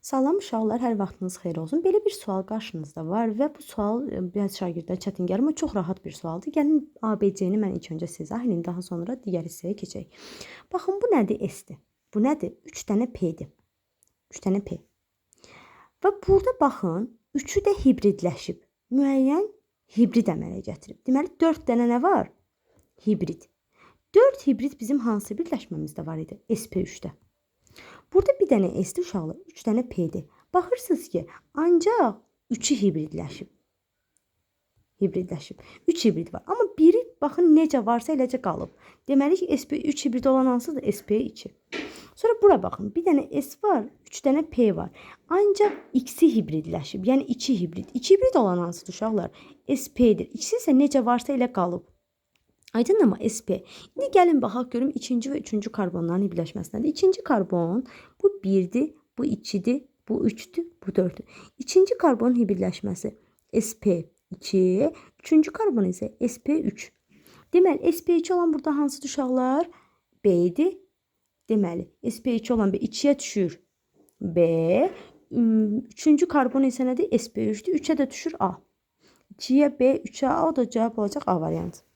Salam uşaqlar, hər vaxtınız xeyir olsun. Belə bir sual qarşınızda var və bu sual bəzi şagirdlərə çətin gəlir, amma çox rahat bir sualdır. Gəlin ABC-ni mən ilk öncə sizə izah edeyim, daha sonra digər hissəyə keçək. Baxın, bu nədir? S-dir. Bu nədir? 3 dənə P-dir. 3 dənə P. Və burada baxın, üçü də hibridləşib. Müəyyən hibrid əmələ gətirib. Deməli, 4 dənə nə var? Hibrid. 4 hibrid bizim hansı birləşməmizdə var idi? SP3-də. Burada bir dənə S-dir uşaqlar, 3 dənə P-dir. Baxırsınız ki, ancaq 3-ü hibridləşib. 3 hibrid var. Amma biri baxın necə varsa eləcə qalıb. Deməli ki, SP3 hibrid olan hansıdır? SP2. Sonra bura baxın, bir dənə S var, 3 dənə P var. Ancaq X-i hibridləşib, yəni 2 hibrid. 2 hibrid olan hansıdır uşaqlar? SP-dir. İkisi isə necə varsa elə qalıb. Aydın ama SP. İndi gəlin baxaq görüm ikinci və üçüncü karbonların hibridləşməsindən. İkinci karbon bu 1'dir, bu 2'dir, bu 3'dür, bu 4'dür. İkinci karbonun hibridləşməsi SP2, üçüncü karbon isə SP3. Deməli SP2 olan burada hansıdır uşaqlar? B-dir. Deməli SP2 olan B 2'yə düşür B. Üçüncü karbon isə nədir? SP3'dür. 3'ə də düşür A. 2'yə B, 3'ə A, o da cavab olacaq A variantı.